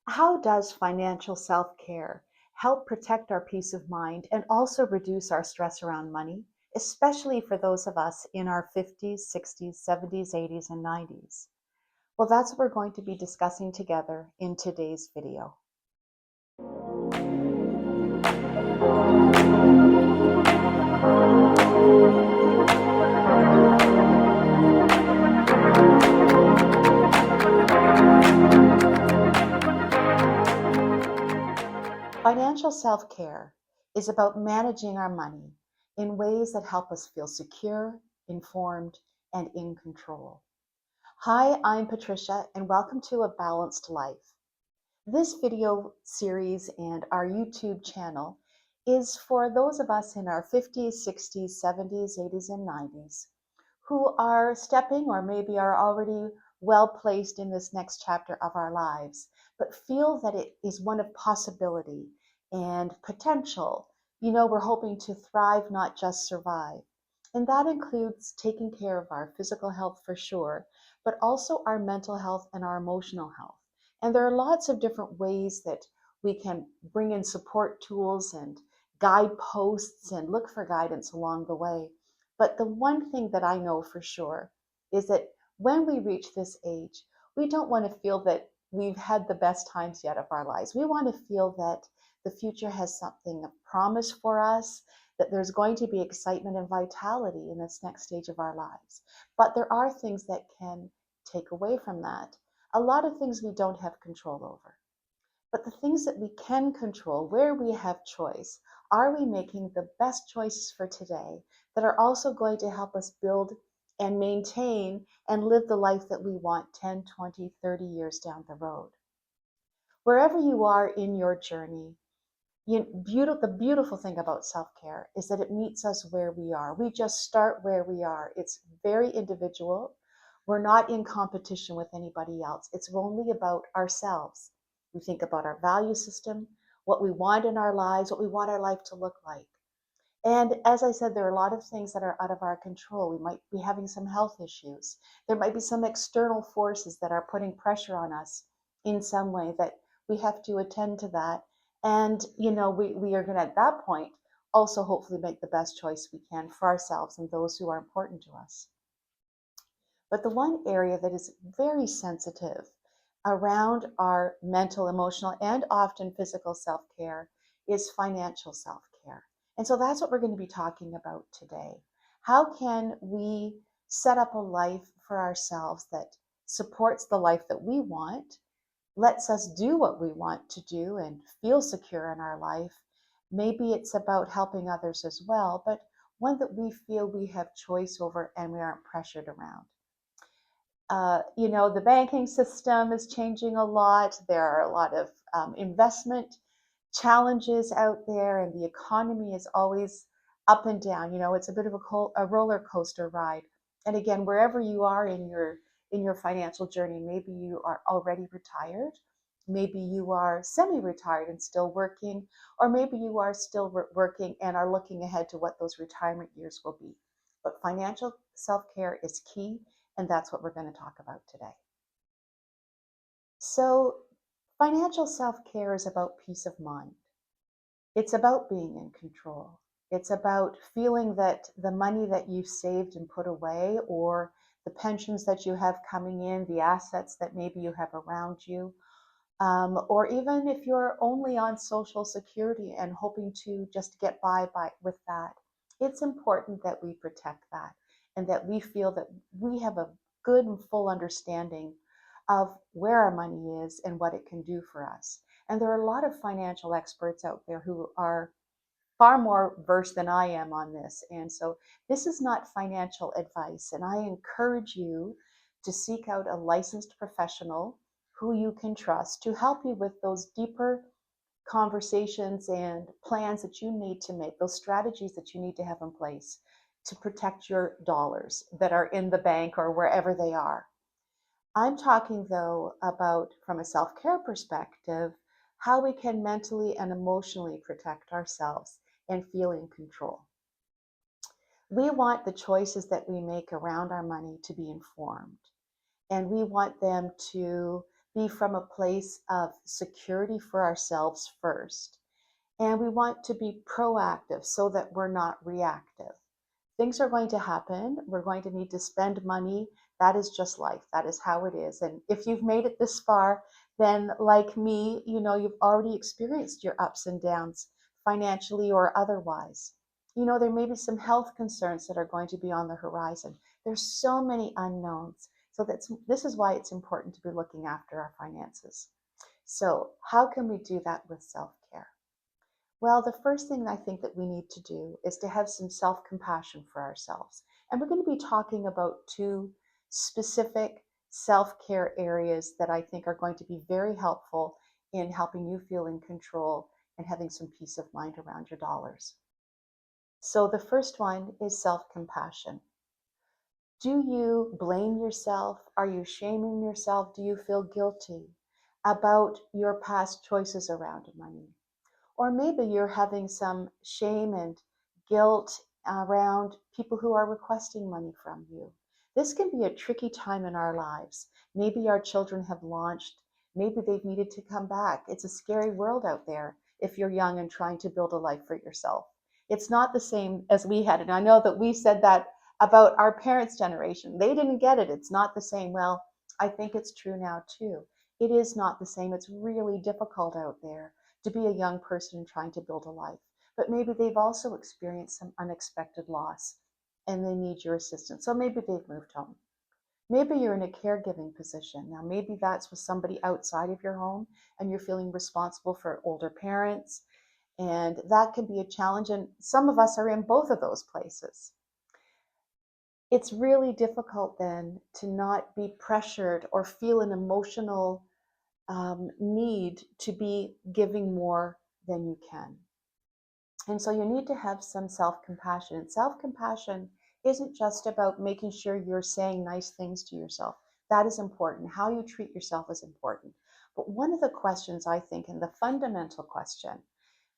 How does financial self-care help protect our peace of mind and also reduce our stress around money, especially for those of us in our 50s, 60s, 70s, 80s, and 90s? Well, that's what we're going to be discussing together in today's video. Financial self-care is about managing our money in ways that help us feel secure, informed, and in control. Hi, I'm Patricia, and welcome to A Balanced Life. This video series and our YouTube channel is for those of us in our 50s, 60s, 70s, 80s, and 90s who are stepping or maybe are already well placed in this next chapter of our lives, but feel that it is one of possibility and potential. We're hoping to thrive, not just survive. And that includes taking care of our physical health for sure, but also our mental health and our emotional health. And there are lots of different ways that we can bring in support tools and guideposts and look for guidance along the way. But the one thing that I know for sure is that when we reach this age, we don't want to feel that we've had the best times yet of our lives. We want to feel that the future has something of promise for us, that there's going to be excitement and vitality in this next stage of our lives. But there are things that can take away from that. A lot of things we don't have control over. But the things that we can control, where we have choice, are we making the best choices for today that are also going to help us build and maintain and live the life that we want 10, 20, 30 years down the road? Wherever you are in your journey, the beautiful thing about self-care is that it meets us where we are. We just start where we are. It's very individual. We're not in competition with anybody else. It's only about ourselves. We think about our value system, what we want in our lives, what we want our life to look like. And as I said, there are a lot of things that are out of our control. We might be having some health issues. There might be some external forces that are putting pressure on us in some way that we have to attend to that. And, we are going to, at that point, also hopefully make the best choice we can for ourselves and those who are important to us. But the one area that is very sensitive around our mental, emotional, and often physical self-care is financial self-care. And so that's what we're going to be talking about today. How can we set up a life for ourselves that supports the life that we want, lets us do what we want to do and feel secure in our life? Maybe it's about helping others as well, but one that we feel we have choice over and we aren't pressured around. The banking system is changing a lot. There are a lot of investment challenges out there, and the economy is always up and down. It's a bit of a roller coaster ride. And again, wherever you are in your financial journey, maybe you are already retired, maybe you are semi-retired and still working, or maybe you are still working and are looking ahead to what those retirement years will be. But financial self-care is key, and that's what we're going to talk about today. So, financial self-care is about peace of mind. It's about being in control. It's about feeling that the money that you've saved and put away, or the pensions that you have coming in, the assets that maybe you have around you, or even if you're only on Social Security and hoping to just get by with that, it's important that we protect that and that we feel that we have a good and full understanding of where our money is and what it can do for us. And there are a lot of financial experts out there who are far more versed than I am on this. And so this is not financial advice. And I encourage you to seek out a licensed professional who you can trust to help you with those deeper conversations and plans that you need to make, those strategies that you need to have in place to protect your dollars that are in the bank or wherever they are. I'm talking, though, about, from a self-care perspective, how we can mentally and emotionally protect ourselves and feel in control. We want the choices that we make around our money to be informed, and we want them to be from a place of security for ourselves first. And we want to be proactive so that we're not reactive. Things are going to happen. We're going to need to spend money. That is just life. That is how it is. And if you've made it this far, then like me, you've already experienced your ups and downs financially or otherwise. There may be some health concerns that are going to be on the horizon. There's so many unknowns. So this is why it's important to be looking after our finances. So how can we do that with self-care? Well, the first thing I think that we need to do is to have some self-compassion for ourselves. And we're going to be talking about two specific self-care areas that I think are going to be very helpful in helping you feel in control and having some peace of mind around your dollars. So the first one is self-compassion. Do you blame yourself? Are you shaming yourself? Do you feel guilty about your past choices around money? Or maybe you're having some shame and guilt around people who are requesting money from you. This can be a tricky time in our lives. Maybe our children have launched, maybe they've needed to come back. It's a scary world out there if you're young and trying to build a life for yourself. It's not the same as we had it. And I know that we said that about our parents' generation. They didn't get it. It's not the same. Well, I think it's true now too. It is not the same. It's really difficult out there to be a young person trying to build a life. But maybe they've also experienced some unexpected loss and they need your assistance. So maybe they've moved home. Maybe you're in a caregiving position. Now, maybe that's with somebody outside of your home and you're feeling responsible for older parents. And that can be a challenge. And some of us are in both of those places. It's really difficult then to not be pressured or feel an emotional need to be giving more than you can. And so you need to have some self-compassion. And self-compassion isn't just about making sure you're saying nice things to yourself. That is important. How you treat yourself is important. But one of the questions I think, and the fundamental question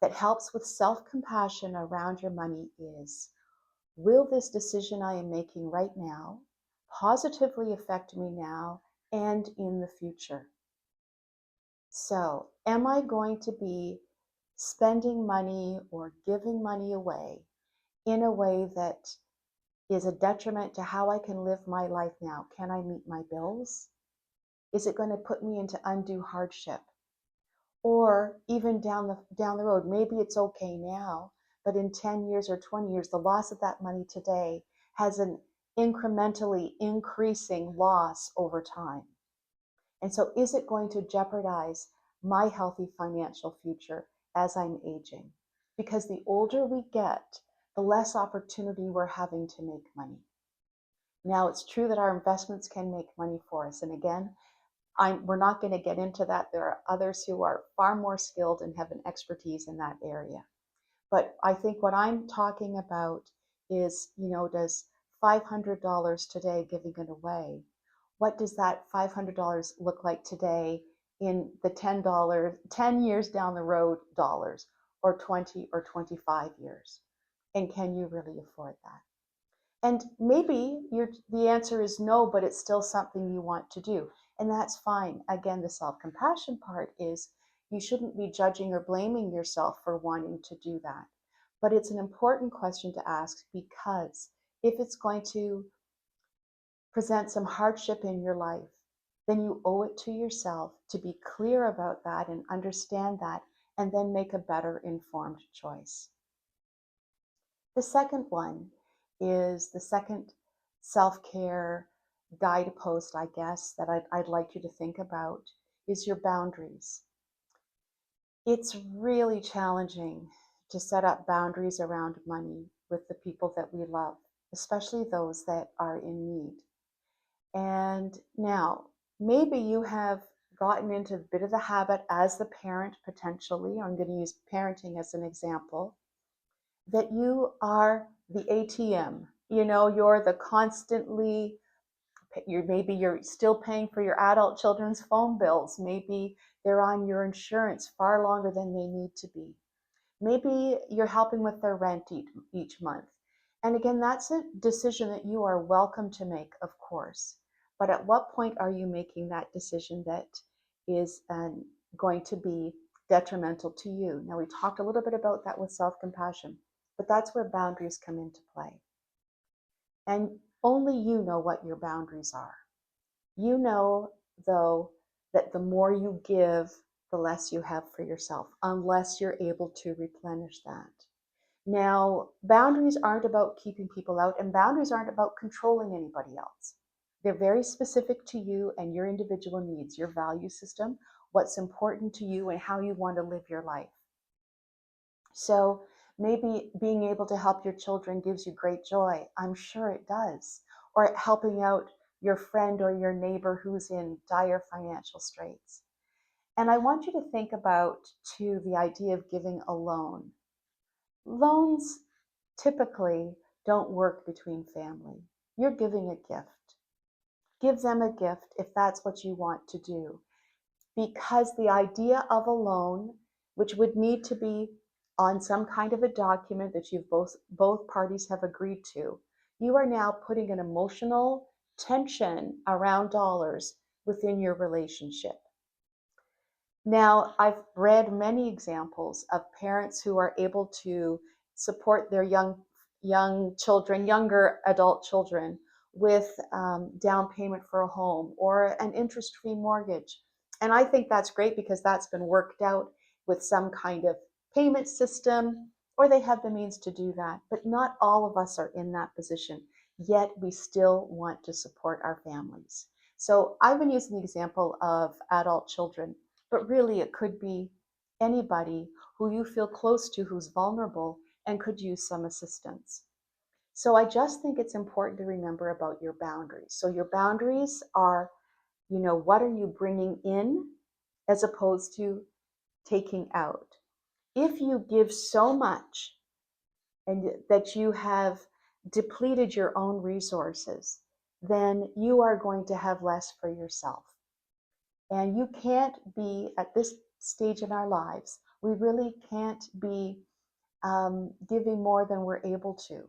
that helps with self-compassion around your money is, will this decision I am making right now positively affect me now and in the future? So, am I going to be spending money or giving money away in a way that is a detriment to how I can live my life now? Can I meet my bills? Is it going to put me into undue hardship? Or even down the road, maybe it's okay now, but in 10 years or 20 years, the loss of that money today has an incrementally increasing loss over time. And so is it going to jeopardize my healthy financial future as I'm aging? Because the older we get, the less opportunity we're having to make money. Now, it's true that our investments can make money for us. And again, we're not going to get into that. There are others who are far more skilled and have an expertise in that area. But I think what I'm talking about is, does $500 today, giving it away, what does that $500 look like today in the $10 years down the road dollars, or 20 or 25 years? And can you really afford that? And maybe the answer is no, but it's still something you want to do. And that's fine. Again, the self-compassion part is you shouldn't be judging or blaming yourself for wanting to do that. But it's an important question to ask, because if it's going to present some hardship in your life, then you owe it to yourself to be clear about that and understand that, and then make a better informed choice. The second one is the second self-care guidepost, I guess, that I'd like you to think about is your boundaries. It's really challenging to set up boundaries around money with the people that we love, especially those that are in need. And now, maybe you have gotten into a bit of the habit as the parent, potentially, I'm going to use parenting as an example, that you are the ATM. You're the constantly, maybe you're still paying for your adult children's phone bills. Maybe they're on your insurance far longer than they need to be. Maybe you're helping with their rent each month. And again, that's a decision that you are welcome to make, of course. But at what point are you making that decision that is going to be detrimental to you. Now, we talked a little bit about that with self-compassion, but that's where boundaries come into play. And only you know what your boundaries are. You know, though, that the more you give, the less you have for yourself, unless you're able to replenish that. Now, boundaries aren't about keeping people out, and boundaries aren't about controlling anybody else. They're very specific to you and your individual needs, your value system, what's important to you, and how you want to live your life. So maybe being able to help your children gives you great joy. I'm sure it does. Or helping out your friend or your neighbor who's in dire financial straits. And I want you to think about, too, the idea of giving a loan. Loans typically don't work between family. You're giving a gift. Give them a gift if that's what you want to do. Because the idea of a loan, which would need to be on some kind of a document that you've both parties have agreed to, you are now putting an emotional tension around dollars within your relationship. Now, I've read many examples of parents who are able to support their young children, younger adult children, with down payment for a home or an interest-free mortgage. And I think that's great because that's been worked out with some kind of payment system, or they have the means to do that. But not all of us are in that position, yet we still want to support our families. So I've been using the example of adult children, but really it could be anybody who you feel close to who's vulnerable and could use some assistance. So I just think it's important to remember about your boundaries. So your boundaries are, what are you bringing in as opposed to taking out? If you give so much and that you have depleted your own resources, then you are going to have less for yourself. And you can't be, at this stage in our lives, we really can't be giving more than we're able to.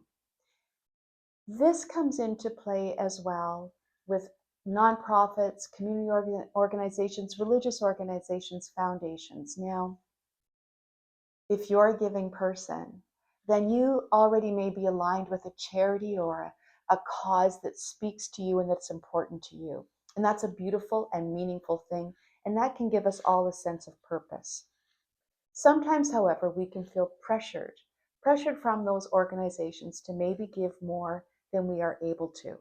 This comes into play as well with nonprofits, community organizations, religious organizations, foundations. Now, if you're a giving person, then you already may be aligned with a charity or a cause that speaks to you and that's important to you. And that's a beautiful and meaningful thing, and that can give us all a sense of purpose. Sometimes, however, we can feel pressured from those organizations to maybe give more than we are able to.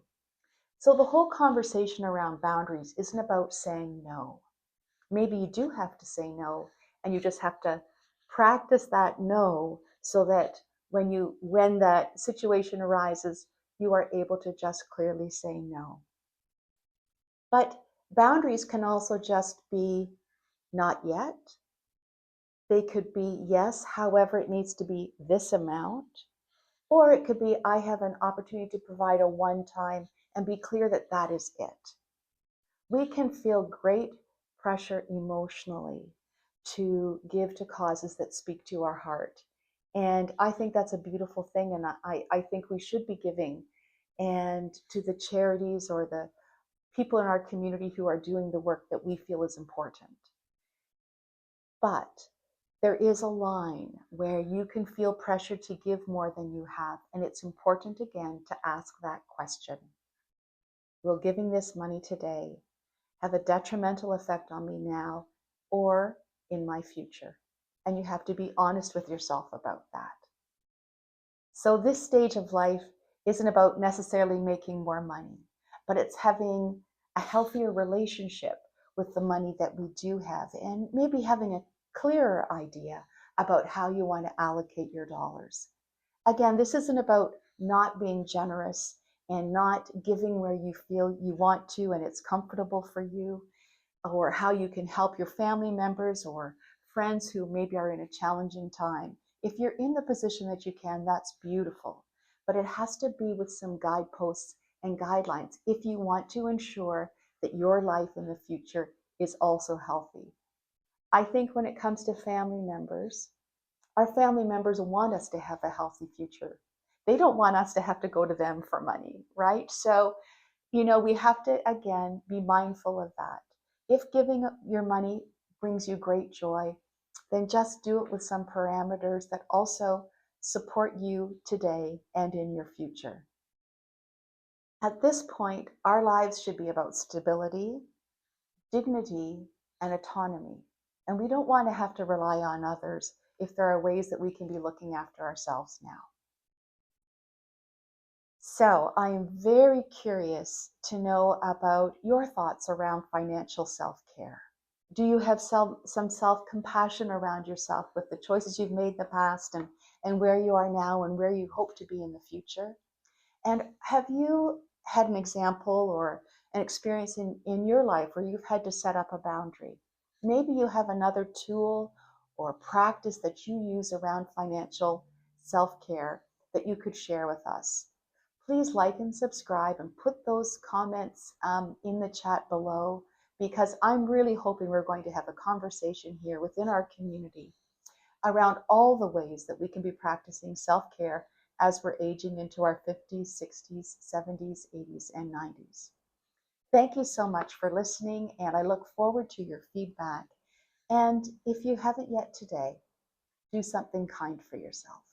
So the whole conversation around boundaries isn't about saying no. Maybe you do have to say no, and you just have to practice that no so that when that situation arises, you are able to just clearly say no. But boundaries can also just be not yet. They could be yes, however, it needs to be this amount. Or it could be I have an opportunity to provide a one time and be clear that that is it. We can feel great pressure emotionally to give to causes that speak to our heart. And I think that's a beautiful thing. And I think we should be giving and to the charities or the people in our community who are doing the work that we feel is important. But there is a line where you can feel pressure to give more than you have. And it's important, again, to ask that question. Will giving this money today have a detrimental effect on me now or in my future? And you have to be honest with yourself about that. So this stage of life isn't about necessarily making more money, but it's having a healthier relationship with the money that we do have and maybe having a clearer idea about how you want to allocate your dollars. Again, this isn't about not being generous and not giving where you feel you want to and it's comfortable for you, or how you can help your family members or friends who maybe are in a challenging time. If you're in the position that you can, that's beautiful. But it has to be with some guideposts and guidelines if you want to ensure that your life in the future is also healthy. I think when it comes to family members, our family members want us to have a healthy future. They don't want us to have to go to them for money, right? So, we have to, again, be mindful of that. If giving your money brings you great joy, then just do it with some parameters that also support you today and in your future. At this point, our lives should be about stability, dignity, and autonomy. And we don't want to have to rely on others if there are ways that we can be looking after ourselves now. So I am very curious to know about your thoughts around financial self-care. Do you have some self-compassion around yourself with the choices you've made in the past and where you are now and where you hope to be in the future? And have you had an example or an experience in your life where you've had to set up a boundary? Maybe you have another tool or practice that you use around financial self-care that you could share with us. Please like and subscribe and put those comments in the chat below, because I'm really hoping we're going to have a conversation here within our community around all the ways that we can be practicing self-care as we're aging into our 50s, 60s, 70s, 80s, and 90s. Thank you so much for listening, and I look forward to your feedback. And if you haven't yet today, do something kind for yourself.